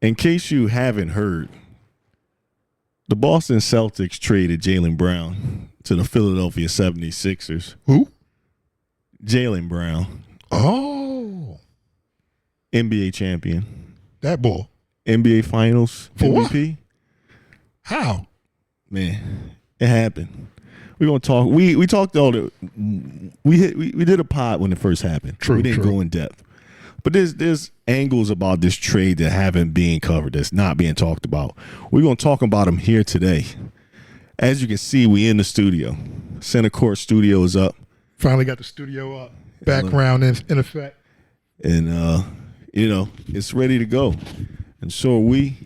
In case you haven't heard, the Boston Celtics traded Jaylen Brown to the Philadelphia 76ers. Who? Jaylen Brown. Oh. NBA champion. That boy. NBA Finals For MVP. What? How? Man, it happened. We're gonna talk. We talked all the. We did a pod when it first happened. True. We didn't go in depth, but there's angles about this trade that haven't been covered. That's not being talked about. We're gonna talk about them here today. As you can see, we in the studio. Center Court Studio is up. Finally got the studio up. Background in effect. And it's ready to go. And so are we.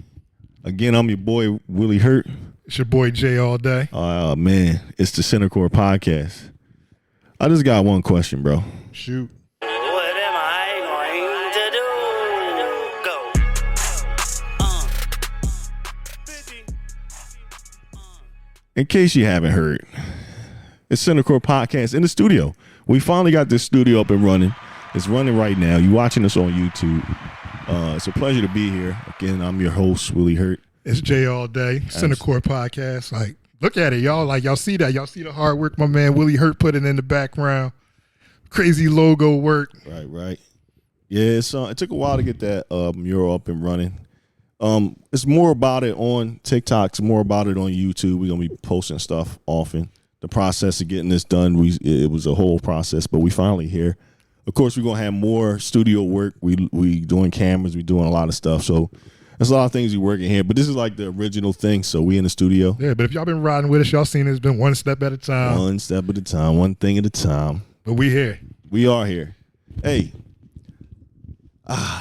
Again, I'm your boy Willie Hurt. It's your boy Jay all day. Oh man, it's the Center Court Podcast. I just got one question, bro. Shoot. What am I going to do? Go. In case you haven't heard, it's Center Court Podcast in the studio. We finally got this studio up and running. It's running right now. You're watching us on YouTube. It's a pleasure to be here. Again, I'm your host, Willie Hurt. It's Jay all day. Center Court Podcast. Like, look at it, y'all. Like, y'all see that? Y'all see the hard work my man Willie Hurt put it in the background. Crazy logo work. Right. Yeah, it took a while to get that mural up and running. It's more about it on TikTok. It's more about it on YouTube. We're gonna be posting stuff often. The process of getting this done, it was a whole process, but we finally here. Of course, we're gonna have more studio work. We doing cameras. We doing a lot of stuff. So there's a lot of things we working here. But this is like the original thing. So we in the studio. Yeah, but if y'all been riding with us, y'all seen it's been one step at a time. One step at a time. One thing at a time. But we here. We are here. Hey.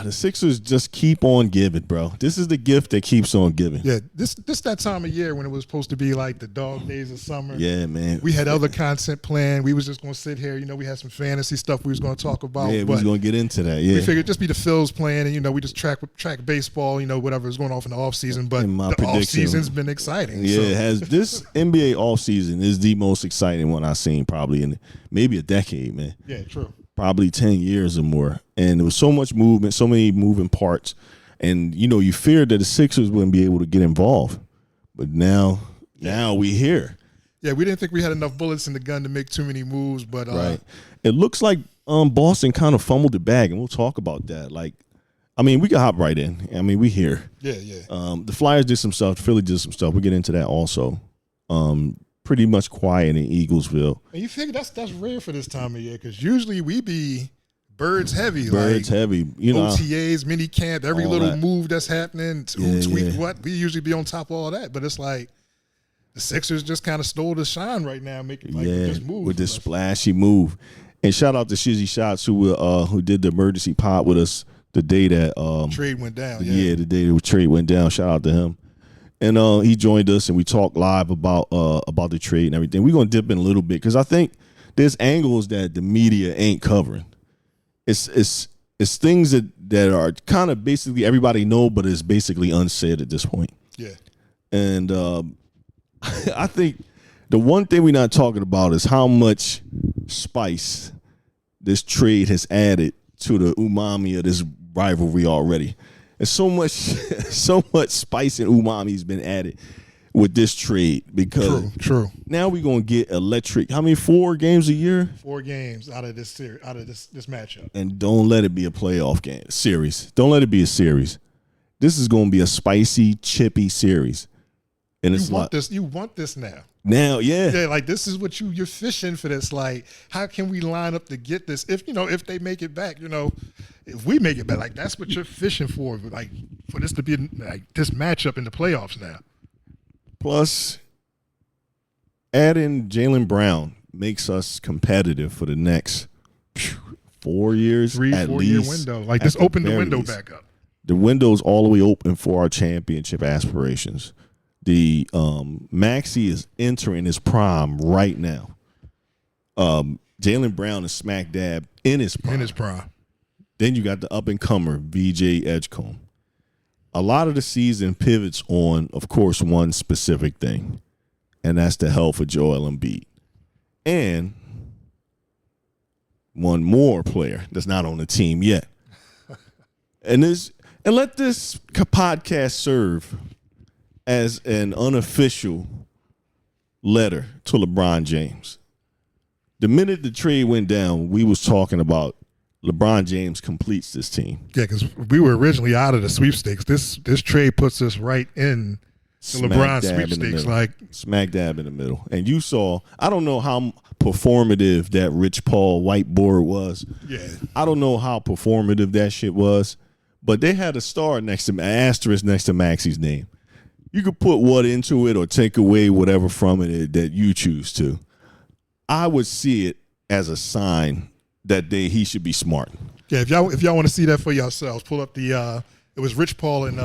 The Sixers just keep on giving, bro. This is the gift that keeps on giving. Yeah, this that time of year when it was supposed to be like the dog days of summer. Yeah, man. We had other content planned. We was just going to sit here. We had some fantasy stuff we was going to talk about. Yeah, we was going to get into that, yeah. We figured just be the Phils playing and, we just track baseball, whatever is going on in the offseason. But the offseason's been exciting. Yeah, so. It has. This NBA offseason is the most exciting one I've seen probably in maybe a decade, man. Yeah, true. Probably 10 years or more. And there was so much movement, so many moving parts. And, you feared that the Sixers wouldn't be able to get involved. But now we here. Yeah, we didn't think we had enough bullets in the gun to make too many moves. But right. It looks like Boston kind of fumbled the bag, and we'll talk about that. We can hop right in. We here. Yeah. The Flyers did some stuff. Philly did some stuff. We'll get into that also. Pretty much quiet in Eaglesville. And you figure that's rare for this time of year because usually we be birds heavy. Heavy. OTAs, mini camp, every little move that's happening, tweet what. We usually be on top of all that. But it's like the Sixers just kind of stole the shine right now, making just moves. With this splashy move. And shout out to Shizzy Shots who did the emergency pod with us the day that trade went down. Yeah, the day the trade went down. Shout out to him. And he joined us, and we talked live about the trade and everything. We're going to dip in a little bit because I think there's angles that the media ain't covering. It's things that are kind of basically everybody know, but it's basically unsaid at this point. Yeah. And I think the one thing we're not talking about is how much spice this trade has added to the umami of this rivalry already. And so much spice and umami has been added with this trade because true. Now we're gonna get electric. How many 4 games a year? 4 games out of this series, out of this matchup. And don't let it be a playoff series. Don't let it be a series. This is gonna be a spicy, chippy series. And you want this now. Now, yeah. Yeah, like this is what you're fishing for this. Like, how can we line up to get this? If they make it back, if we make it back, like that's what you're fishing for. Like for this to be like this matchup in the playoffs now. Plus, adding Jaylen Brown makes us competitive for the next 4 years. 3-4 year window. Like this opened the window back up. The window's all the way open for our championship aspirations. The Maxey is entering his prime right now. Jaylen Brown is smack dab in his prime. Then you got the up-and-comer VJ Edgecombe. A lot of the season pivots on, of course, one specific thing, and that's the health of Joel Embiid. And one more player that's not on the team yet. And And let this podcast serve as an unofficial letter to LeBron James. The minute the trade went down, we was talking about LeBron James completes this team. Yeah, because we were originally out of the sweepstakes. This trade puts us right in the LeBron sweepstakes. Like smack dab in the middle. And you saw, I don't know how performative that Rich Paul whiteboard was. Yeah. I don't know how performative that shit was, but they had a star next to, an asterisk next to Maxi's name. You could put what into it or take away whatever from it that you choose to. I would see it as a sign that he should be smart. Yeah, if y'all want to see that for yourselves, pull up the it was Rich Paul and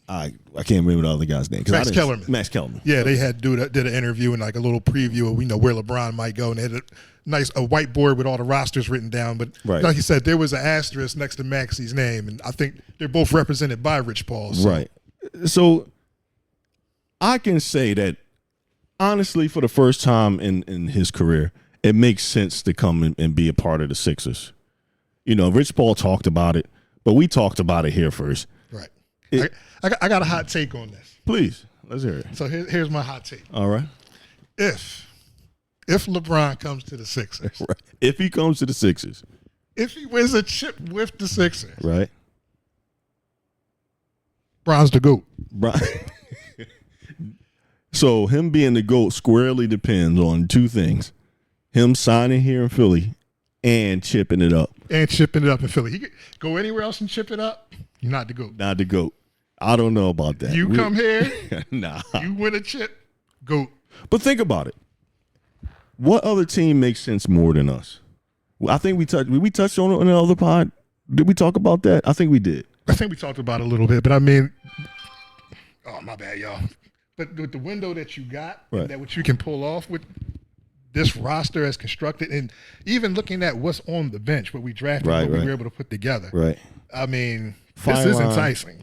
I can't remember the other guy's name. Max Kellerman. Max Kellerman. Yeah, they had did an interview and like a little preview of where LeBron might go, and they had a whiteboard with all the rosters written down. But right. Like you said, there was an asterisk next to Maxi's name, and I think they're both represented by Rich Paul. So. Right. So I can say that honestly, for the first time in his career, it makes sense to come and be a part of the Sixers. Rich Paul talked about it, but we talked about it here first. Right. I got a hot take on this. Please, let's hear it. So here's my hot take. All right. If LeBron comes to the Sixers. Right. If he comes to the Sixers. If he wins a chip with the Sixers. Right. Bron's the GOAT. So him being the GOAT squarely depends on two things. Him signing here in Philly and chipping it up. And chipping it up in Philly. He could go anywhere else and chip it up. You're not the GOAT. Not the GOAT. I don't know about that. You come here. Nah. You win a chip. GOAT. But think about it. What other team makes sense more than us? I think we touched on it on the other pod. Did we talk about that? I think we did. I think we talked about it a little bit, but I mean, oh, my bad, y'all. But with the window that you got, right. That what you can pull off with this roster as constructed, and even looking at what's on the bench, what we drafted, what we were able to put together. Right. I mean, Fine this is line. enticing.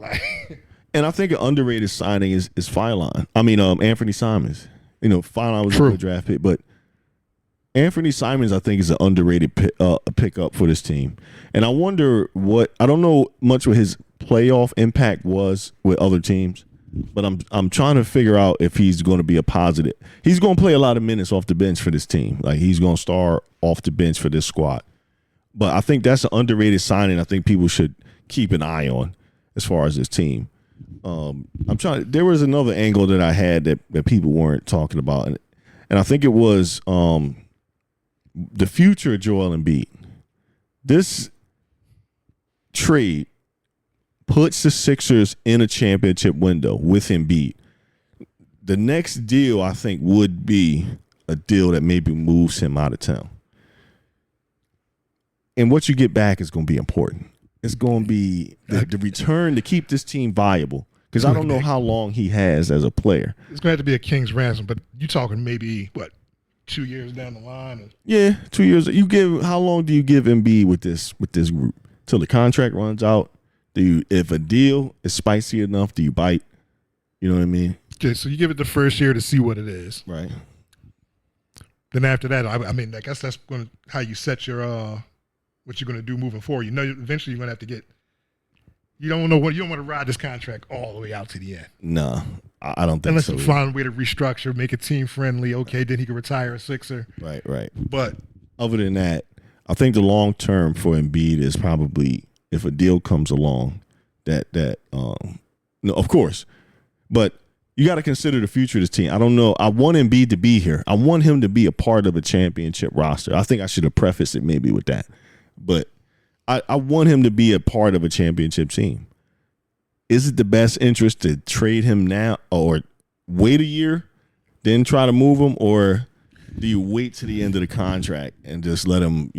And I think an underrated signing is Phylon. I mean, Anthony Simons. Phylon was a good draft pick, but Anthony Simons, I think, is an underrated pickup for this team. And I wonder I don't know much what his playoff impact was with other teams, but I'm trying to figure out if he's going to be a positive. He's going to play a lot of minutes off the bench for this team. Like, he's going to start off the bench for this squad. But I think that's an underrated signing I think people should keep an eye on as far as this team. There was another angle that I had that people weren't talking about, and I think it was the future of Joel Embiid. This trade puts the Sixers in a championship window with Embiid. The next deal, I think, would be a deal that maybe moves him out of town. And what you get back is going to be important. It's going to be the return to keep this team viable, because I don't know how long he has as a player. It's going to have to be a king's ransom, but you're talking maybe, 2 years down the line? Yeah, 2 years. How long do you give Embiid with this group? Till the contract runs out? If a deal is spicy enough, do you bite? You know what I mean? Okay, so you give it the first year to see what it is. Right. Then after that, I mean, I guess that's how you set your what you're going to do moving forward. Eventually you're going to have to get. You don't want to ride this contract all the way out to the end. No, I don't think unless so. Unless you find a way to restructure, make it team friendly. Okay, then he can retire a Sixer. Right. But other than that, I think the long term for Embiid is probably, if a deal comes along, no, of course, but you got to consider the future of this team. I don't know. I want Embiid to be here. I want him to be a part of a championship roster. I think I should have prefaced it maybe with that, but I want him to be a part of a championship team. Is it the best interest to trade him now or wait a year, then try to move him, or do you wait to the end of the contract and just let him,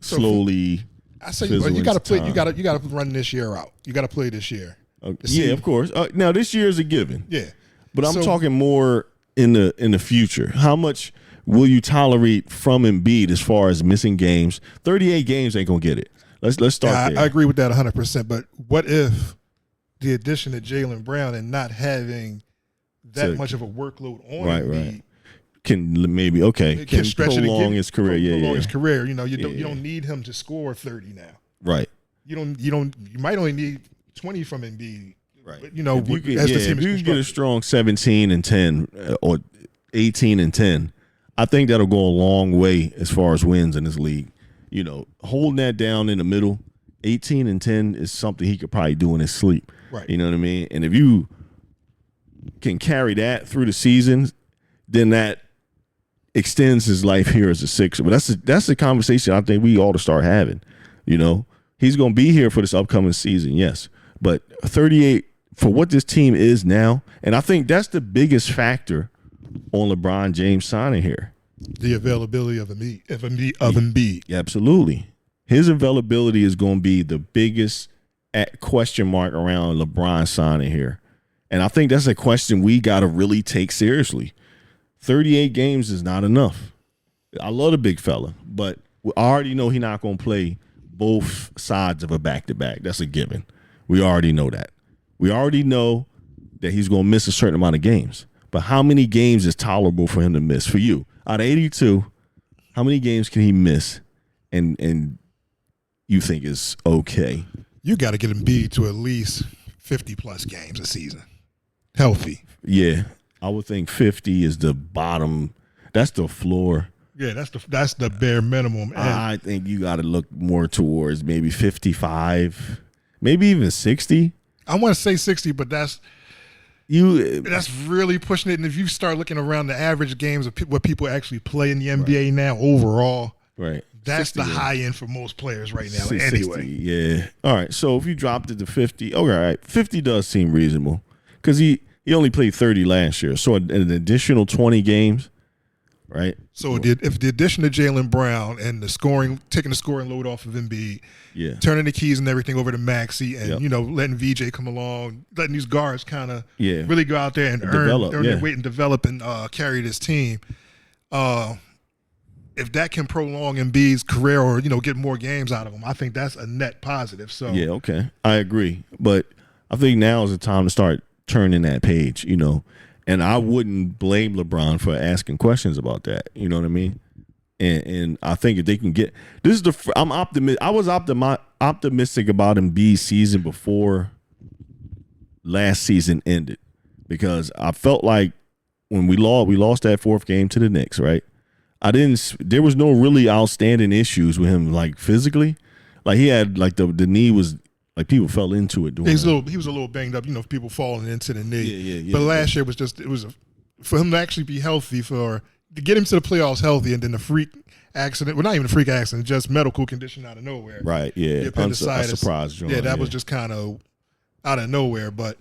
slowly? I say you got to play. You got to run this year out. You got to play this year. Yeah, of course. Now this year is a given. Yeah, but I'm talking more in the future. How much will you tolerate from Embiid as far as missing games? 38 games ain't gonna get it. Let's start there. I agree with that 100%. But what if the addition of Jaylen Brown and not having that much of a workload on Embiid can maybe can stretch prolong his career? Prolong his career. You don't need him to score 30 now. Right. You might only need 20 from Embiid. Right. But, you know, if you can, as the yeah, team if is you can get a constructed. strong 17 and 10 or 18 and 10, I think that'll go a long way as far as wins in this league. You know, holding that down in the middle, 18 and 10 is something he could probably do in his sleep. Right. You know what I mean? And if you can carry that through the season, then that extends his life here as a Sixer. But that's the conversation I think we ought to start having. You know, he's going to be here for this upcoming season, yes. But 38 for what this team is now, and I think that's the biggest factor on LeBron James signing here. The availability of Embiid. Yeah, absolutely. His availability is going to be the biggest question mark around LeBron signing here. And I think that's a question we got to really take seriously. 38 games is not enough. I love the big fella, but we already know he's not going to play both sides of a back-to-back. That's a given. We already know that. We already know that he's going to miss a certain amount of games. But how many games is tolerable for him to miss? For you, out of 82, how many games can he miss and you think is okay? You got to get Embiid to at least 50-plus games a season. Healthy. Yeah, I would think 50 is the bottom. That's the floor. Yeah, that's the bare minimum. And I think you got to look more towards maybe 55, maybe even 60. I want to say 60, but that's really pushing it. And if you start looking around the average games of what people actually play in the NBA now overall, right, that's 60 the high end for most players right now. 60, Anyway, yeah. All right, so if you dropped it to 50, okay, all right, 50 does seem reasonable because he only played 30 last year, so an additional 20 games, right? So if the addition of Jaylen Brown and taking the scoring load off of Embiid, yeah, turning the keys and everything over to Maxey, and Yep. letting VJ come along, letting these guards kind of Yeah. really go out there and Develop, earn yeah. their weight and develop and carry this team. If that can prolong Embiid's career or get more games out of him, I think that's a net positive. So yeah, okay, I agree, but I think now is the time to start turning that page, and I wouldn't blame LeBron for asking questions about that. You know what I mean? And I think if they can get this is I'm optimistic. I was optimistic about Embiid's season before last season ended because I felt like when we lost that fourth game to the Knicks, right? There was no really outstanding issues with him, like physically. Like he had like the knee was like people fell into it. he was a little banged up, people falling into the knee. Yeah. But last year for him to actually be healthy, to get him to the playoffs healthy, and then the freak accident, well, not even a freak accident, just medical condition out of nowhere. Right, yeah. The appendicitis. A surprise joint, Yeah, that was just kind of out of nowhere. But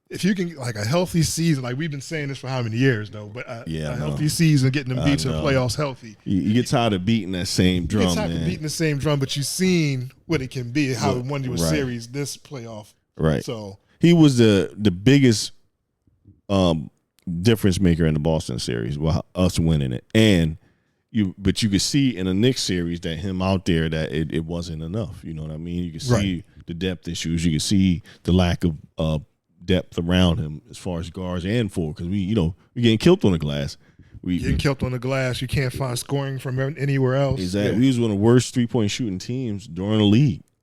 if you can, like a healthy season, like we've been saying this for how many years, though, but a healthy season, getting them beat to the playoffs healthy. You get tired of beating that same drum, You get tired of beating the same drum, but you've seen what it can be, how it won you a right. series this playoff. Right. So he was the biggest difference maker in the Boston series, us winning it. But you could see in the Knicks series that him out there that it wasn't enough. You know what I mean? You could see the depth issues. You could see the lack of depth around him as far as guards and forward because we getting killed on the glass. Getting killed on the glass, you can't find scoring from anywhere else. Exactly. Yeah. We was one of the worst 3-point shooting teams during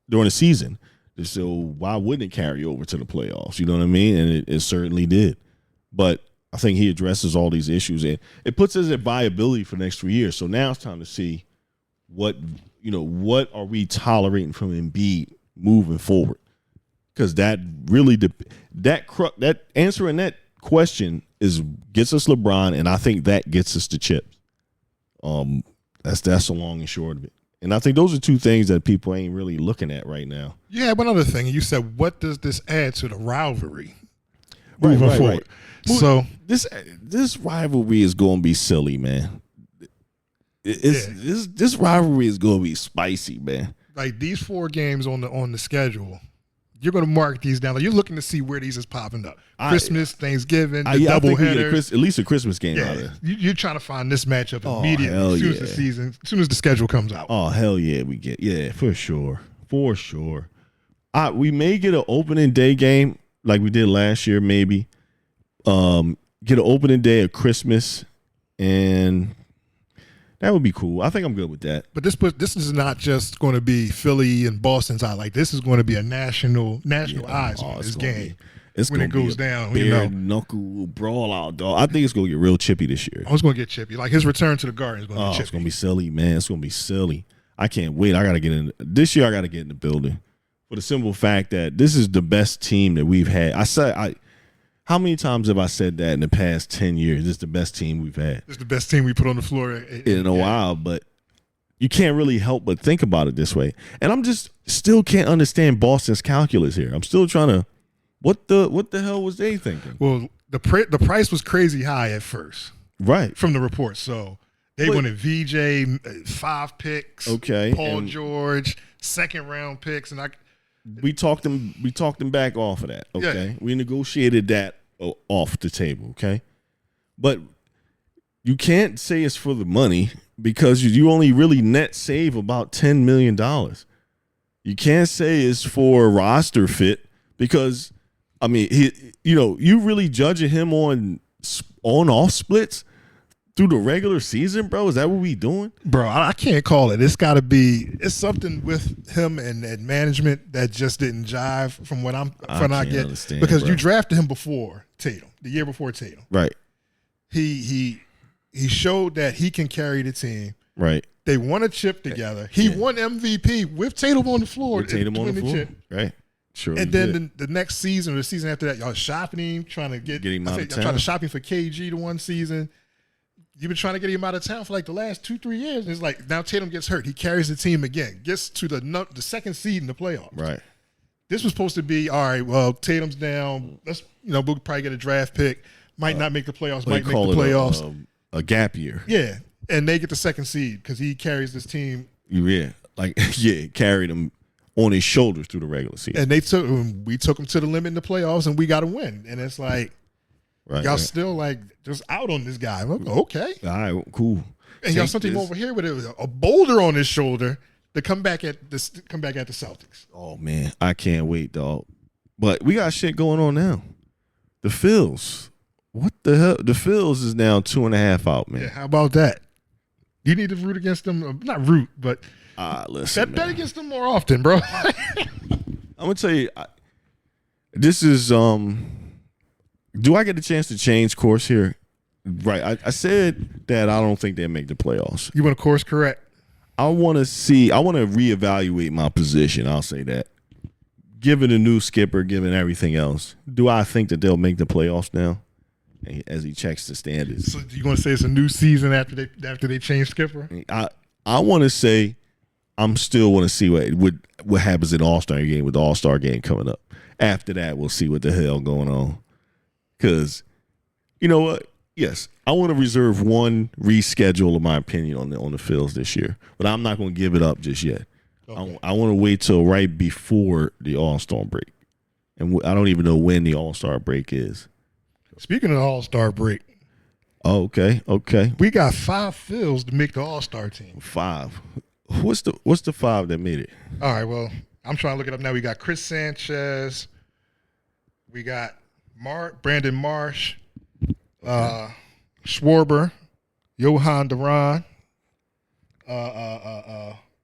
the season. So why wouldn't it carry over to the playoffs? You know what I mean? And it certainly did. But I think he addresses all these issues and it puts us at viability for the next 3 years. So now it's time to see what are we tolerating from Embiid moving forward? Because that really that answering that question gets us LeBron, and I think that gets us the chips. That's the long and short of it. And I think those are two things that people ain't really looking at right now. Yeah, one other thing. You said, what does this add to the rivalry Right, moving right, forward? right. So this rivalry is going to be silly, man. This rivalry is going to be spicy, man. like these 4 games on the schedule, you're going to mark these down. Like, you're looking to see where these is popping up. Christmas, Thanksgiving, the I double think we get headers. at least a Christmas game out of Yeah, it. you're trying to find this matchup Oh, immediately hell as soon as yeah. as soon as the schedule comes out. Oh, hell yeah, we get. Yeah, for sure. For sure. We may get an opening day game like we did last year, maybe. Get an opening day of Christmas, and That would be cool. I think I'm good with that. But this is not just going to be Philly and Boston's eye. Like, this is going to be a national eyes on this game. It's when gonna it goes be a down, bare knuckle brawl out, dog. I think it's gonna get real chippy this year. I was going to get chippy. Like, his return to the Garden is going to be chippy. It's gonna be silly, man. It's gonna be silly. I can't wait. I gotta get in this year. I gotta get in the building for the simple fact that this is the best team that we've had. How many times have I said that in the past 10 years? This is the best team we've had. It's the best team we put on the floor in a while, but you can't really help but think about it this way. And I'm just still can't understand Boston's calculus here. I'm still trying to. What the hell was they thinking? Well, the price was crazy high at first, right? From the reports, so they wanted VJ 5 picks, okay, Paul George 2nd round picks, and we talked them back off of that. Okay, yeah. We negotiated that off the table. Okay, but you can't say it's for the money because you only really net save about $10 million. You can't say it's for roster fit because. I mean, you really judging him on off splits through the regular season, bro? Is that what we doing? Bro, I can't call it. It's something with him and management that just didn't jive from what I get. Because you drafted him before Tatum, the year before Tatum. Right. He showed that he can carry the team. Right. They won a chip together. He won MVP with Tatum on the floor. With Tatum on the floor. Right. Sure. And then the next season or the season after that, y'all shopping him, trying to get him out of town. Trying to shop him for KG the one season. You've been trying to get him out of town for like the last 2-3 years. And it's like now Tatum gets hurt. He carries the team again. Gets to the second seed in the playoffs. Right. This was supposed to be all right. Well, Tatum's down. We'll probably get a draft pick. Might not make the playoffs. Might make the playoffs. A gap year. Yeah, and they get the second seed because he carries this team. Yeah, carried him on his shoulders through the regular season. And we took him to the limit in the playoffs, and we got to win. And it's like, y'all still like just out on this guy. Like, okay, all right, cool. And y'all sent him over here with a boulder on his shoulder to come back at the Celtics. Oh man, I can't wait, dog. But we got shit going on now. The Phils, what the hell? The Phils is now 2.5 out, man. Yeah, how about that? You need to root against them. Not root, but. Listen, bet against them more often, bro. I'm gonna tell you, this is do I get a chance to change course here? Right, I said that I don't think they make the playoffs. You want to course correct? I want to reevaluate my position. I'll say that. Given a new skipper, given everything else, do I think that they'll make the playoffs now? As he checks the standards. So you want to say it's a new season after they change skipper? I want to say. I'm still want to see what happens in the All-Star game with the All-Star game coming up. After that, we'll see what the hell going on. Because, you know what? Yes, I want to reserve one reschedule of my opinion on the Phils this year. But I'm not going to give it up just yet. Okay. I want to wait till right before the All-Star break. And I don't even know when the All-Star break is. Speaking of the All-Star break. Oh, okay. We got 5 Phils to make the All-Star team. 5. What's the 5 that made it? All right, well, I'm trying to look it up now. We got Chris Sanchez. We got Brandon Marsh, Schwarber, Johan Duran,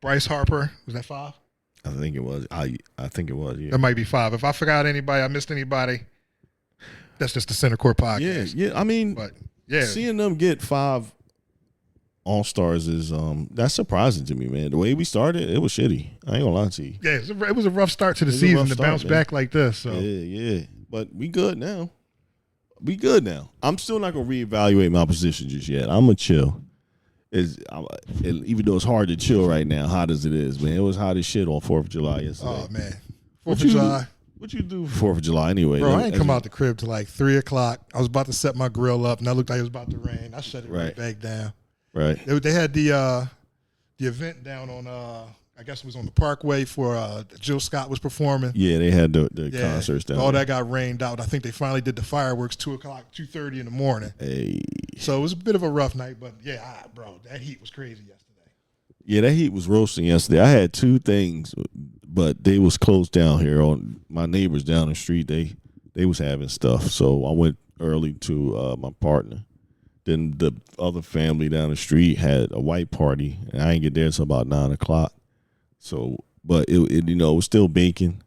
Bryce Harper. Was that 5? I think it was. I think it was. Yeah. That might be 5. If I forgot anybody, I missed anybody. That's just the Center Court podcast. Yeah. I mean, seeing them get 5 All-Stars is that's surprising to me, man. The way we started, it was shitty. I ain't gonna lie to you. Yeah, it was a rough start to the season to bounce back like this. So yeah. But we good now. I'm still not gonna reevaluate my position just yet. I'm gonna chill. Even though it's hard to chill right now, hot as it is, man. It was hot as shit on 4th of July yesterday. Oh man, 4th of July. What you do for 4th of July anyway? Bro, I ain't come out the crib till like 3 o'clock. I was about to set my grill up, and I looked like it was about to rain. I shut it right back down. Right. They had the event down on I guess it was on the Parkway for Jill Scott was performing. Yeah, they had the concerts down. All that got rained out. I think they finally did the fireworks 2:30 in the morning. Hey. So it was a bit of a rough night, but bro, that heat was crazy yesterday. Yeah, that heat was roasting yesterday. I had 2 things, but they was closed down here. On my neighbors down the street, they was having stuff. So I went early to my partner Then the other family down the street had a white party, and I didn't get there until about 9 o'clock. So, but it it was still baking.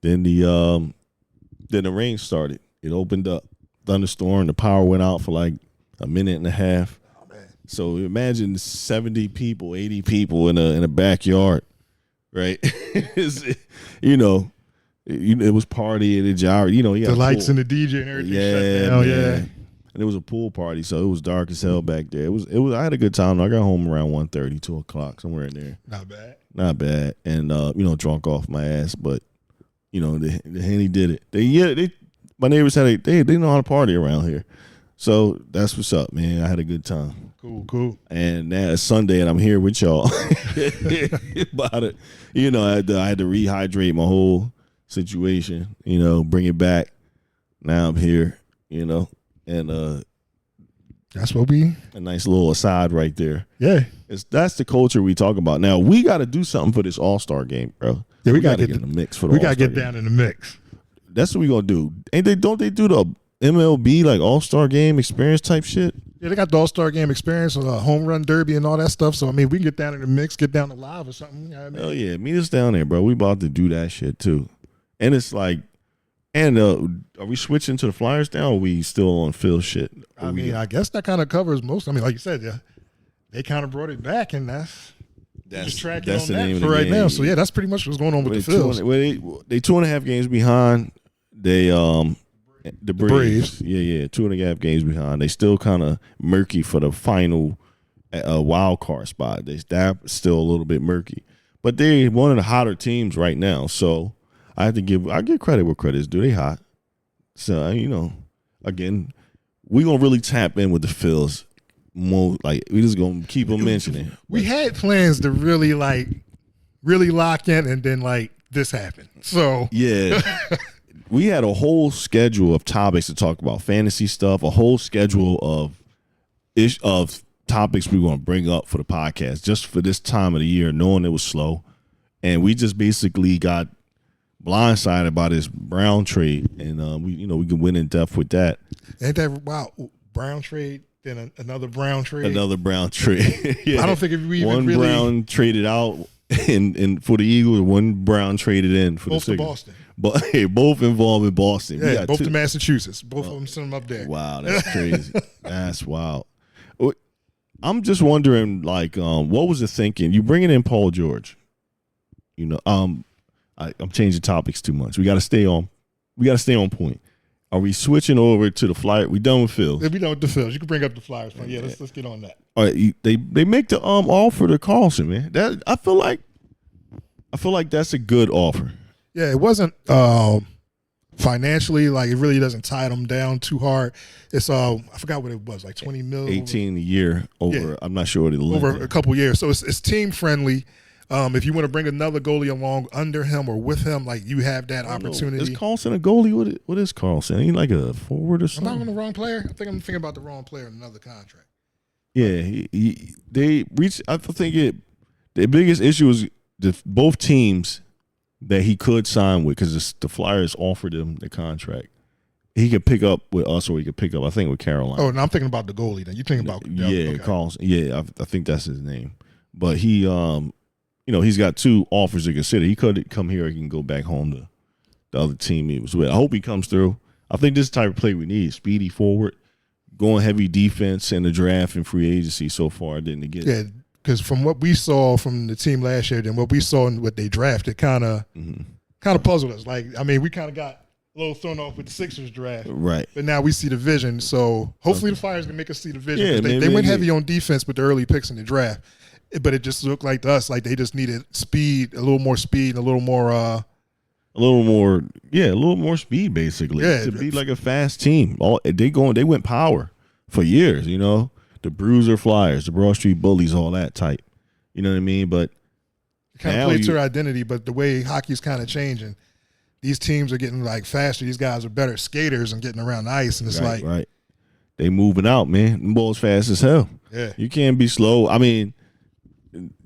Then the rain started. It opened up, thunderstorm. The power went out for like a minute and a half. Oh, man. So imagine 70 people, 80 people in a backyard, right? It was party at a gyre. The lights and the DJ and everything shut down. Yeah. And it was a pool party, so it was dark as hell back there. It was. I had a good time. I got home around 1:30, 2 o'clock, somewhere in there. Not bad. And drunk off my ass, but the Henny did it. My neighbors they know how to party around here, so that's what's up, man. I had a good time. Cool. And now it's Sunday, and I'm here with y'all. About it, I had to rehydrate my whole situation. Bring it back. Now I'm here. And that's what we. A nice little aside right there. Yeah, that's the culture we talk about. Now we got to do something for this All-Star game, bro. Yeah, we got to get in the mix for the. We got to get down in the mix. That's what we gonna do. Don't they do the MLB like All-Star game experience type shit? Yeah, they got the All-Star game experience, home run derby and all that stuff. So I mean, we can get down in the mix, get down to live or something. You know what I mean? Hell yeah, meet us down there, bro. We about to do that shit too. And it's like. And are we switching to the Flyers now, or are we still on Phil shit? I guess that kind of covers most. I mean, like you said, yeah, they kind of brought it back, and that's just tracking on that for right now. So, yeah, that's pretty much what's going on with the Phils. They 2.5 games behind. They the Braves. Yeah, 2.5 games behind. They still kind of murky for the final wild card spot. That's still a little bit murky. But they're one of the hotter teams right now, so – I give credit where credit's due. They hot. So, again, we going to really tap in with the Phils more. Like, we just going to keep them mentioning. We had plans to really lock in, and then, this happened. So. Yeah. We had a whole schedule of topics to talk about, fantasy stuff, a whole schedule of topics we want to bring up for the podcast just for this time of the year, knowing it was slow. And we just basically got blindsided by this Brown trade, and we can win in depth with that. Ain't that wow? Brown trade, then another Brown trade. Another Brown trade. Yeah. I don't think if we one even Brown traded out in for the Eagles, one Brown traded in for both the to Boston. But hey, both involved in Boston. Yeah, both to Massachusetts. Both of them sent them up there. Wow, that's crazy. That's wild. I'm just wondering, what was the thinking? You bringing in Paul George? I'm changing topics too much. We got to stay on point. Are we switching over to the Flyers? We done with Phil? Yeah, we done with the Phils. You can bring up the Flyers. Yeah, let's get on that. All right, they make the offer to Carlson, man. That I feel like that's a good offer. Yeah, it wasn't financially it really doesn't tie them down too hard. It's I forgot what it was, like $20 million, 18 a year over. Yeah. I'm not sure what it over a couple years. So it's team friendly. If you want to bring another goalie along under him or with him, you have that opportunity. Is Carlson a goalie? What is Carlson? Ain't like a forward or something? Am I on the wrong player? I think I'm thinking about the wrong player in another contract. Yeah, they reached. I think the biggest issue is both teams that he could sign with, because the Flyers offered him the contract. He could pick up with us, or he could pick up, I think, with Carolina. Oh, and I'm thinking about the goalie. Then you thinking about okay. Carlson? Yeah, I think that's his name. But he he's got two offers to consider. He could come here. He can go back home to the other team he was with. I hope he comes through. I think this is the type of play we need. Speedy forward, going heavy defense in the draft and free agency so far. Didn't get it. Yeah, because from what we saw from the team last year and what we saw in what they drafted kind of puzzled us. We kind of got a little thrown off with the Sixers draft. Right. But now we see the vision. So hopefully the Flyers can make us see the vision. Yeah, they went heavy on defense with the early picks in the draft. But it just looked like to us they just needed speed, a little more speed, a little more speed basically to be like a fast team. They went power for years, the Bruiser Flyers, the Broad Street Bullies, all that type. You know what I mean? But kind of played to their identity. But the way hockey's kind of changing, these teams are getting faster. These guys are better skaters and getting around the ice, and it's right. They moving out, man. Them balls fast as hell. Yeah, you can't be slow. I mean,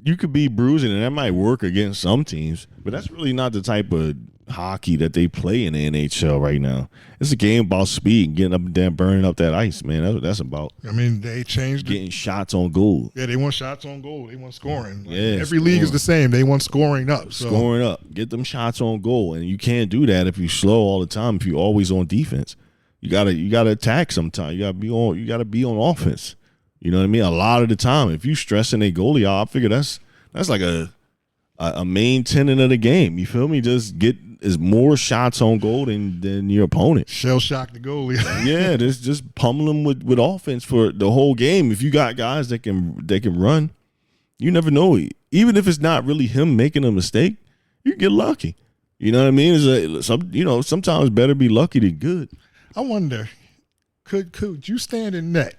you could be bruising, and that might work against some teams, but that's really not the type of hockey that they play in the NHL right now. It's a game about speed, getting up and down, burning up that ice, man. That's what that's about. I mean, they changed Getting shots on goal. Yeah, they want shots on goal. They want scoring. Like, Yeah, every league is the same. They want scoring up. So. Scoring up. Get them shots on goal. And you can't do that if you slow all the time, if you're always on defense. You gotta attack sometime. You gotta be on offense. You know what I mean? A lot of the time. If you stressing a goalie out, I figure that's like a main tenet of the game. You feel me? Just get as more shots on goal than your opponent. Shell shock the goalie. Yeah, just pummel them with offense for the whole game. If you got guys that can run, you never know. Even if it's not really him making a mistake, you get lucky. You know what I mean? Sometimes it's better be lucky than good. I wonder, could you stand in net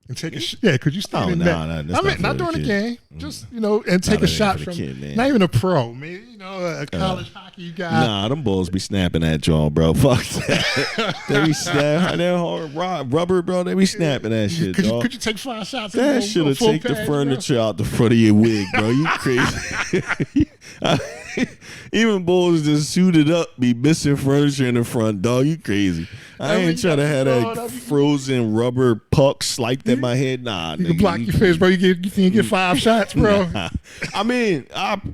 and take a could you stand in net? Not during the game, just and take a shot from not even a pro, maybe a college hockey guy. Nah, them bulls be snapping that jaw, bro. Fuck that. They be snapping. They're hard rubber, bro. They be snapping that shit. Could you take 5 shots? That should have take the furniture out the front of your wig, bro. You crazy? Even bulls just suited up be missing furniture in the front, dog. You crazy? I ain't trying to have that frozen rubber puck swiped at my head. Nah, you can block your face, bro. You can get 5 shots, bro. Nah. I mean,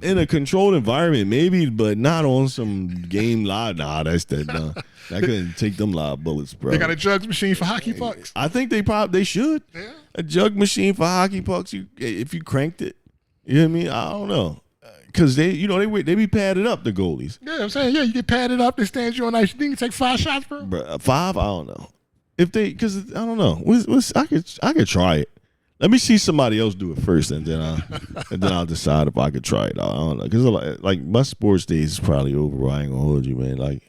in a controlled environment, maybe, but not on some game live. Nah, that's that. Nah. I couldn't take them live bullets, bro. They got a jugs machine for hockey pucks. I think they should. Yeah. A jug machine for hockey pucks. If you cranked it, you know what I mean. I don't know. Because they be padded up, the goalies. Yeah, I'm saying, you get padded up, they stand you on ice. You think you take 5 shots, bro? 5? I don't know. Because I don't know. I could try it. Let me see somebody else do it first, and then I'll decide if I could try it. I don't know. Because like my sports days is probably over. I ain't gonna hold you, man. Like,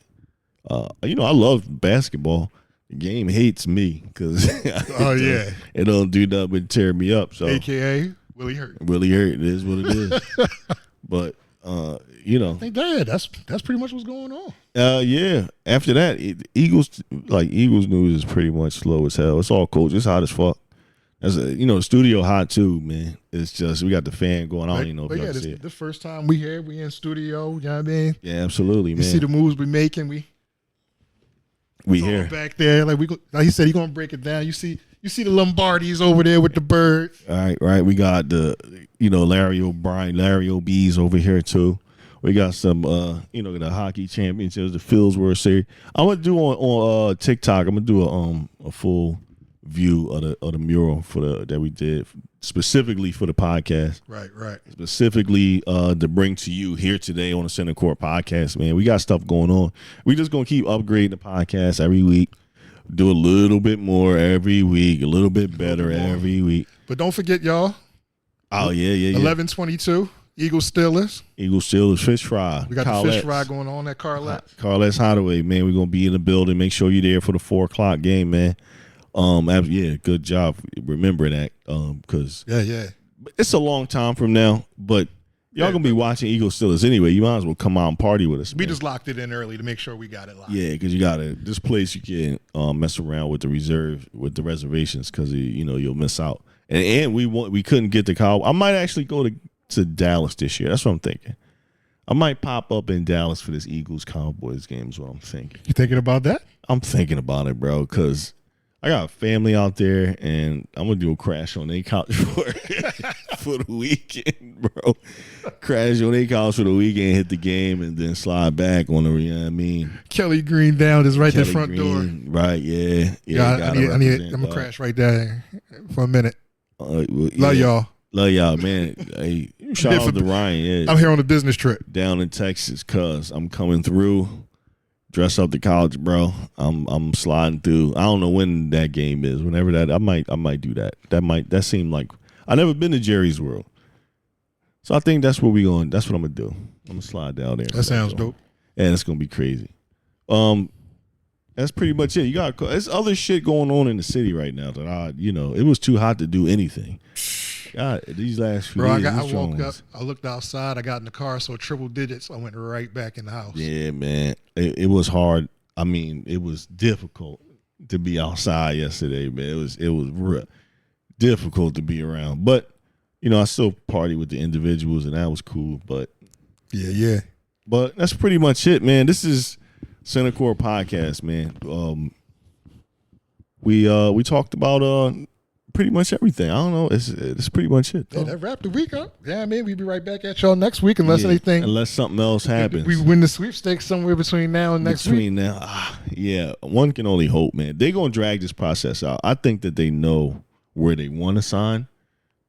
I love basketball. The game hates me because it don't do nothing but tear me up. So AKA Willie Hurt. Willie Hurt. It is what it is. But I think that's pretty much what's going on. Yeah. After that, Eagles news is pretty much slow as hell. It's all cold. It's hot as fuck. The studio hot too, man. It's just we got the fan going. I don't even know if y'all see it. The first time we in studio. You know what I mean? Yeah, absolutely, man. You see the moves we making. We here back there. Like he said, he gonna break it down. You see the Lombardis over there with the bird. All right. We got the Larry O'Brien, Larry O'B's over here too. We got some the hockey championships, the Fieldworth Series. I'm gonna do on TikTok. I'm gonna do a full view of the mural that we did specifically for the podcast. Right. Specifically to bring to you here today on the Center Court Podcast, man. We got stuff going on. We just gonna keep upgrading the podcast every week. Do a little bit more every week, a little bit better every week. But don't forget, y'all. Oh, yeah. 11/22, Eagles Steelers, fish fry. We got the fish fry going on at Carlet's. Carlet's Hideaway, man. We're going to be in the building. Make sure you're there for the 4 o'clock game, man. Good job remembering that. Because it's a long time from now, but y'all going to be watching Eagles Steelers anyway. You might as well come out and party with us, We man. just locked it in early to make sure we got it locked. Yeah, because this place you can't mess around with the reservations because you'll miss out. And we couldn't get the Cowboys. I might actually go to Dallas this year. That's what I'm thinking. I might pop up in Dallas for this Eagles Cowboys game is what I'm thinking. You thinking about that? I'm thinking about it, bro, because I got a family out there, and I'm gonna do a crash on their couch for the weekend, bro. Crash on their couch for the weekend, hit the game, and then slide back on the. You know what I mean? Kelly Green down is right at the front door. Right? Yeah. I'm gonna crash right there for a minute. Love y'all, man. Hey, shout out to Ryan. Yeah. I'm here on a business trip down in Texas, cuz I'm coming through. Dress up the college, bro. I'm sliding through. I don't know when that game is. Whenever that, I might do that. That seemed like I never been to Jerry's World, so I think that's where we going. That's what I'm gonna do. I'm gonna slide down there. That sounds dope. And it's gonna be crazy. That's pretty much it. There's other shit going on in the city right now that it was too hot to do anything. God, these last few days. I woke up, I looked outside, I got in the car, so triple digits. I went right back in the house. Yeah, man. It was hard. I mean, it was difficult to be outside yesterday, man. It was real difficult to be around. But, I still party with the individuals, and that was cool. But yeah. But that's pretty much it, man. This is Center Court Podcast, man. We talked about pretty much everything. I don't know. It's pretty much it. Yeah, that wrapped the week up. Yeah, I mean, we'll be right back at y'all next week unless something else happens. We win the sweepstakes somewhere between now and next week. One can only hope, man. They're gonna drag this process out. I think that they know where they want to sign,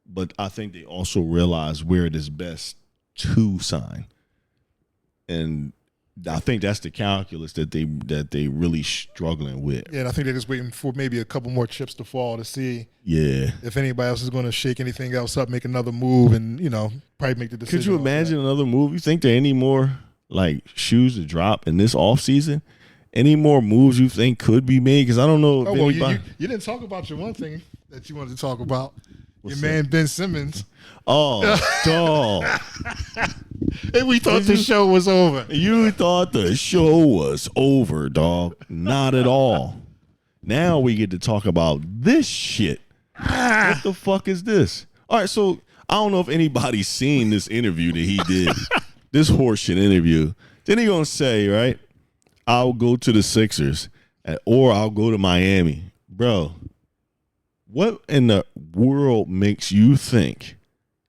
but I think they also realize where it is best to sign, and I think that's the calculus that they really struggling with. Yeah, and I think they're just waiting for maybe a couple more chips to fall to see if anybody else is going to shake anything else up, make another move, and probably make the decision. Could you imagine another move? You think there are any more like shoes to drop in this offseason? Any more moves you think could be made? Because I don't know if anybody. You didn't talk about your one thing that you wanted to talk about. What's your man Ben Simmons. Oh, dog. And we thought the show was over. You thought the show was over, dog. Not at all. Now we get to talk about this shit. What the fuck is this? All right, so I don't know if anybody's seen this interview that he did. This horseshit interview. Then he gonna say, right, I'll go to the Sixers or I'll go to Miami. Bro, what in the world makes you think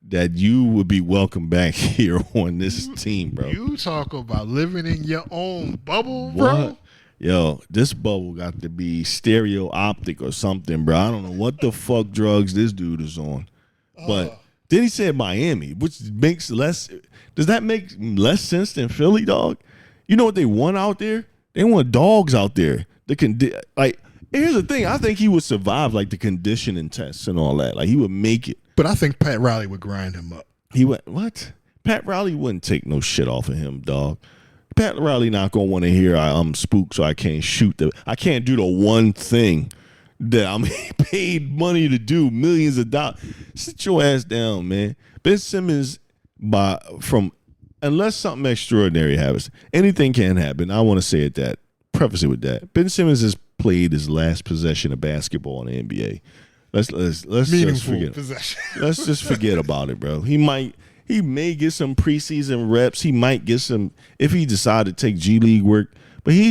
that you would be welcome back here on this team, bro? You talk about living in your own bubble, bro. What? Yo, this bubble got to be stereo optic or something, bro. I don't know what the fuck drugs this dude is on. But then he said Miami, which makes less. Does that make less sense than Philly, dog? You know what they want out there? They want dogs out there. Here's the thing. I think he would survive like the conditioning tests and all that. Like he would make it. But I think Pat Riley would grind him up. He went, what? Pat Riley wouldn't take no shit off of him, dog. Pat Riley not gonna want to hear I'm spooked, so I can't I can't do the one thing that I'm paid money to do, millions of dollars. Sit your ass down, man. Ben Simmons, unless something extraordinary happens, anything can happen. I want to say it that. Preface it with that. Ben Simmons has played his last possession of basketball in the NBA. Let's just forget. Possession. Let's just forget about it, bro. He may get some preseason reps. He might get some if he decided to take G League work. But he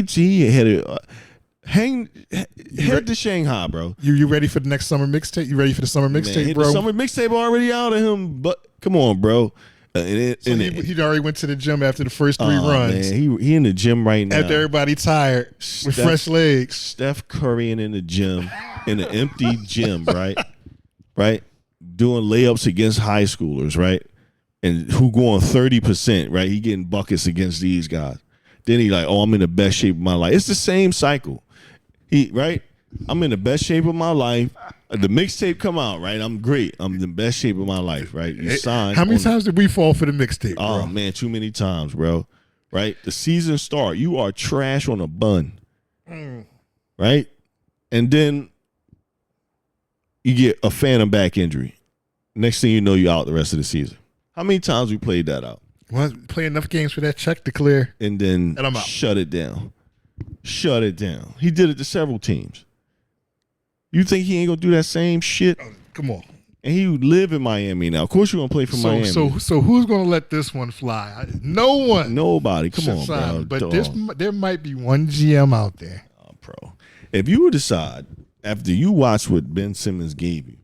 had head to Shanghai, bro. You ready for the next summer mixtape? You ready for the summer mixtape, bro? The summer mixtape already out of him. But come on, bro. He already went to the gym after the first three runs. Man, he in the gym right now. After everybody tired with fresh legs. Steph Curry in the gym, in an empty gym, right? Right? Doing layups against high schoolers, right? And who going 30%, right? He getting buckets against these guys. Then he like, I'm in the best shape of my life. It's the same cycle. I'm in the best shape of my life. The mixtape come out, right? I'm great. I'm in the best shape of my life, right? You signed. How many times did we fall for the mixtape, bro? Oh, man, too many times, bro. Right? The season start. You are trash on a bun. Right? And then you get a phantom back injury. Next thing you know, you're out the rest of the season. How many times we played that out? Well, play enough games for that check to clear. And then I'm out. Shut it down. Shut it down. He did it to several teams. You think he ain't gonna do that same shit? Come on. And he live in Miami now. Of course you're gonna play for Miami. So who's gonna let this one fly? No one. Nobody. Come on, bro. But there might be one GM out there. Oh, bro. If you would decide after you watch what Ben Simmons gave you,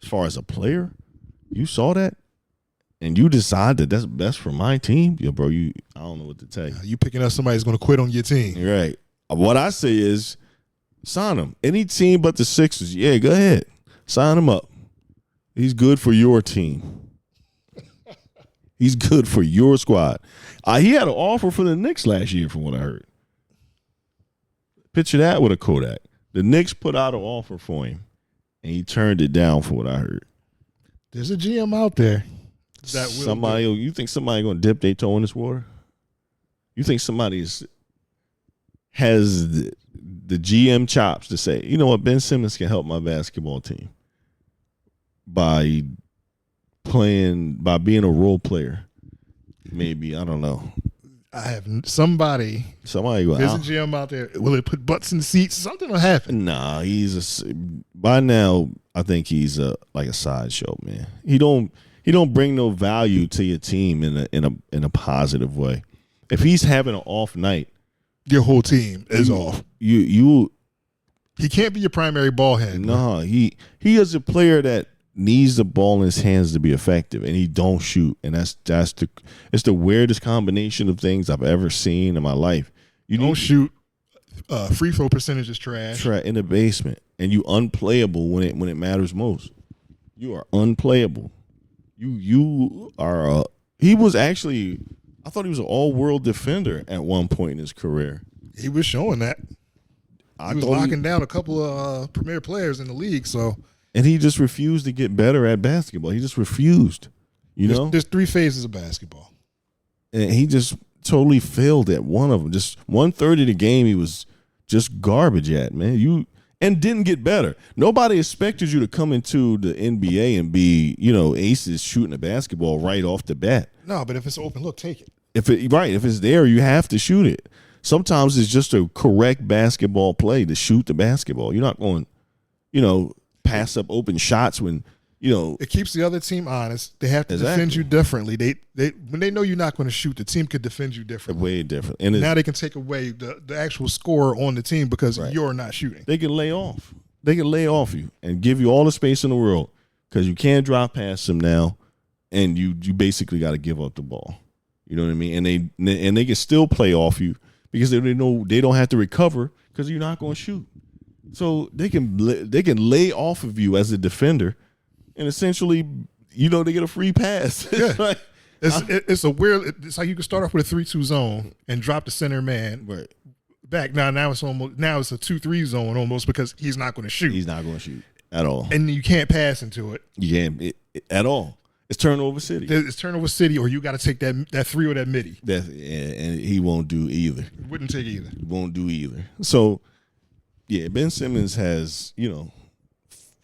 as far as a player, you saw that, and you decide that that's best for my team, yo, bro. I don't know what to tell you. You picking up somebody who's gonna quit on your team? Right. What I say is, sign him. Any team but the Sixers. Yeah, go ahead. Sign him up. He's good for your team. He's good for your squad. He had an offer for the Knicks last year, from what I heard. Picture that with a Kodak. The Knicks put out an offer for him, and he turned it down, for what I heard. There's a GM out there that will. You think somebody going to dip their toe in this water? You think somebody has the GM chops to say, you know what, Ben Simmons can help my basketball team by being a role player. Maybe, I don't know. I have somebody There's a GM out there. Will it put butts in seats? Something will happen. Nah, by now I think he's like a sideshow, man. He don't bring no value to your team in a positive way. If he's having an off night, your whole team is off. You He can't be your primary ball handler. no, he is a player that needs the ball in his hands to be effective, and he don't shoot, and it's the weirdest combination of things I've ever seen in my life. You don't shoot. Free throw percentage is trash. In the basement, and you unplayable when it matters most. You are unplayable. You are. He was actually. I thought he was an all-world defender at one point in his career. He was showing that. He was locking down a couple of premier players in the league. So, and he just refused to get better at basketball. He just refused. There's three phases of basketball, and he just totally failed at one of them. Just 1/3 of the game, he was just garbage at, man. And didn't get better. Nobody expected you to come into the NBA and be, aces shooting a basketball right off the bat. No, but if it's open, look, take it. If it's there, you have to shoot it. Sometimes it's just a correct basketball play to shoot the basketball. You're not going, pass up open shots when. It keeps the other team honest. They have to defend you differently. They when they know you're not going to shoot, the team could defend you differently. Way different. And now they can take away the actual score on the team because you're not shooting. They can lay off. They can lay off you and give you all the space in the world because you can't drop past them now, and you basically got to give up the ball. You know what I mean? And they can still play off you because they know they don't have to recover because you're not going to shoot. So they can lay off of you as a defender. And essentially, they get a free pass. Yeah. It's a weird. It's like you can start off with a 3-2 zone and drop the center man back. Now it's a 2-3 zone almost because he's not going to shoot. He's not going to shoot at all, and you can't pass into it. You can't at all. It's turnover city. It's turnover city, or you got to take that three or that midi. And he won't do either. Wouldn't take either. Won't do either. So, yeah, Ben Simmons has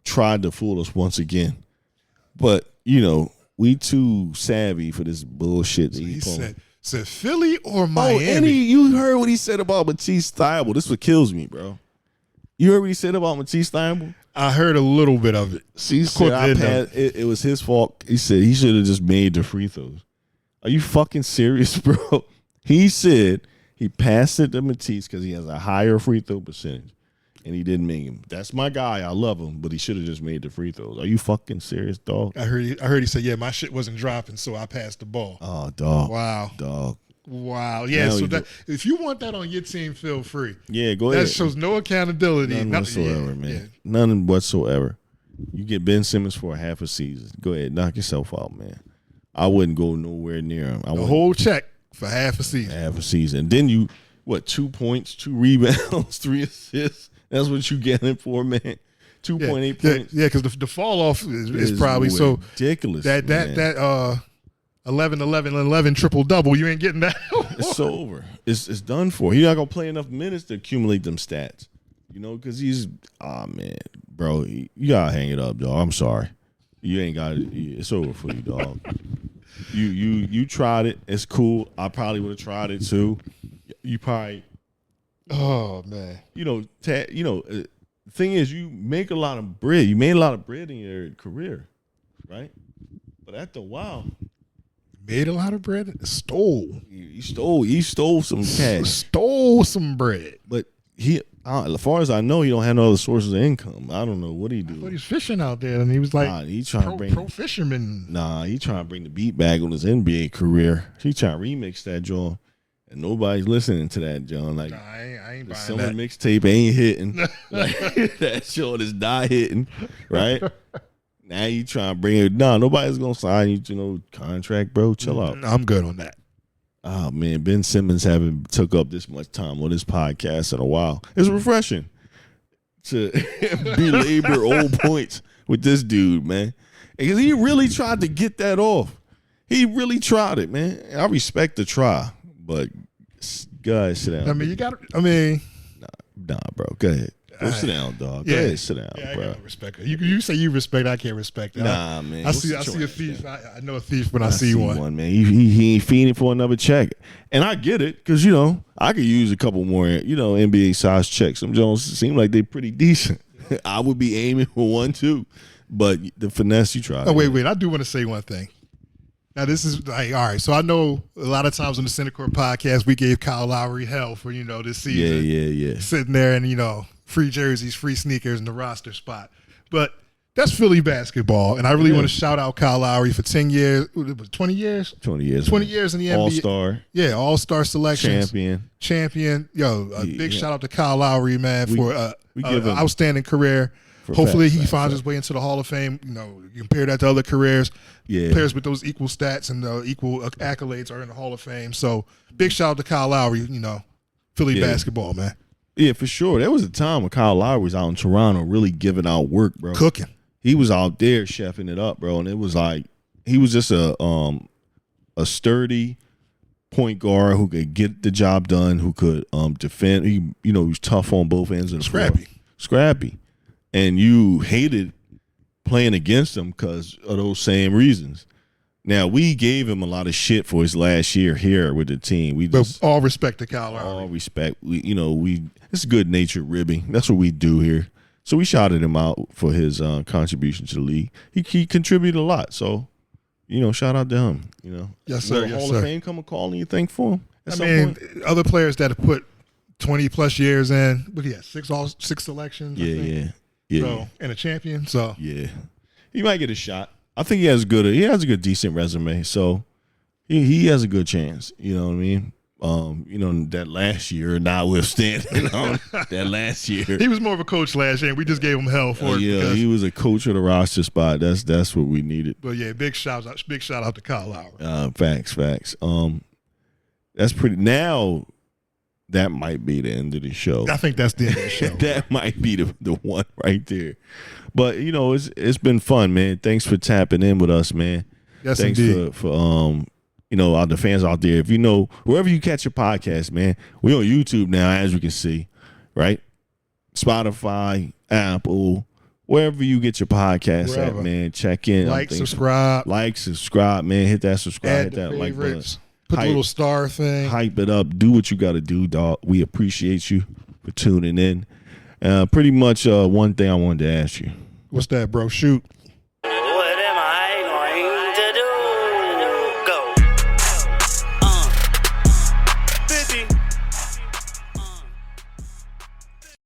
tried to fool us once again. But, we too savvy for this bullshit. So he said Philly or Miami. And you heard what he said about Matisse Thybulle. This is what kills me, bro. You heard what he said about Matisse Thybulle? I heard a little bit of it. He said it was his fault. He said he should have just made the free throws. Are you fucking serious, bro? He said he passed it to Matisse because he has a higher free throw percentage. And he didn't make him. That's my guy. I love him, but he should have just made the free throws. Are you fucking serious, dog? I heard he say, my shit wasn't dropping, so I passed the ball. Oh, dog. Wow. Dog. Wow. Yeah, so if you want that on your team, feel free. Yeah, go ahead. That shows no accountability. None whatsoever, man. Yeah. None whatsoever. You get Ben Simmons for a half a season. Go ahead, knock yourself out, man. I wouldn't go nowhere near him. The whole check for half a season. Half a season. Then 2 points, 2 rebounds, 3 assists. That's what you getting for, man. 2.8 points. Yeah, because the fall off is probably ridiculous. That 11-11-11 triple double, you ain't getting that. It's over. It's done for. He's not gonna play enough minutes to accumulate them stats. Because he's man, bro. You gotta hang it up, dog. I'm sorry. You ain't got it. It's over for you, dog. You tried it. It's cool. I probably would have tried it too. You probably. Oh man, the thing is, you make a lot of bread. You made a lot of bread in your career, right? But after a while, made a lot of bread. Stole. He stole some cash. Stole some bread. But as far as I know, he don't have no other sources of income. I don't know what he do. But he's fishing out there, and he was like, he trying to bring pro fisherman. He trying to bring the beat bag on his NBA career. He trying to remix that joint. And nobody's listening to that, John. Like, I ain't buying summer that. mixtape ain't hitting. Like, that short is not hitting, right? Now you trying to bring it. Nobody's gonna sign you, contract, bro. Chill out. I'm good on that. Oh man, Ben Simmons haven't took up this much time on this podcast in a while. It's refreshing to belabor old points with this dude, man, because he really tried to get that off. He really tried it, man. I respect the try. But guys, sit down. Nah, bro. Go ahead. Go sit down, dog. Go ahead, sit down, bro. I gotta respect it. You say you respect. I can't respect it. Nah, man. I see a thief. I know a thief when I see one. Man. He ain't feeding for another check, and I get it because I could use a couple more NBA size checks. Some Jones seem like they pretty decent. I would be aiming for one too, but the finesse you try. Oh wait. I do want to say one thing. Now this is like, all right. So I know a lot of times on the Center Court podcast we gave Kyle Lowry hell for this season. Yeah. Sitting there and free jerseys, free sneakers, and the roster spot. But that's Philly basketball, and I really want to shout out Kyle Lowry for 10 years. It was 20 years. 20 years. 20 years in the NBA. All-star. Yeah, all-star selection. Champion. Yo, a big shout out to Kyle Lowry, man, for give him outstanding career. for Hopefully facts, he facts, finds facts. his way into the Hall of Fame. You compare that to other careers. Yeah. Players with those equal stats and equal accolades are in the Hall of Fame. So big shout out to Kyle Lowry, Philly basketball, man. Yeah, for sure. There was a time when Kyle Lowry was out in Toronto really giving out work, bro. Cooking. He was out there chefing it up, bro. And it was like he was just a sturdy point guard who could get the job done, who could defend. He was tough on both ends of the floor. Scrappy. And you hated playing against him because of those same reasons. Now, we gave him a lot of shit for his last year here with the team. But all respect to Kyle Lowry. All respect. It's good-natured ribbing. That's what we do here. So we shouted him out for his contribution to the league. He contributed a lot. So, shout out to him. Yes, sir. Will the Hall of Fame come a calling, you think, for him? Other players that have put 20-plus years in, but yeah, six selections. I think. Yeah. So, and a champion. So yeah, he might get a shot. I think he has a good, decent resume. So he has a good chance. You know what I mean? That last year, notwithstanding that last year, he was more of a coach last year. And we just gave him hell for it. Yeah, he was a coach of the roster spot. That's what we needed. But yeah, big shout out to Kyle Lowry. Facts. That's pretty. Now that might be the end of the show. I think that's the end of the show. That might be the one right there. But it's been fun, man. Thanks for tapping in with us, man. Yes, thanks indeed. for all the fans out there. If wherever you catch your podcast, man, we on YouTube now, as you can see, right? Spotify, Apple, wherever you get your podcast at, man. Check in. Subscribe, man. Hit that subscribe, add hit that the like button. favorites. Put the little star thing. Hype it up. Do what you got to do, dog. We appreciate you for tuning in. Pretty much one thing I wanted to ask you. What's that, bro? Shoot.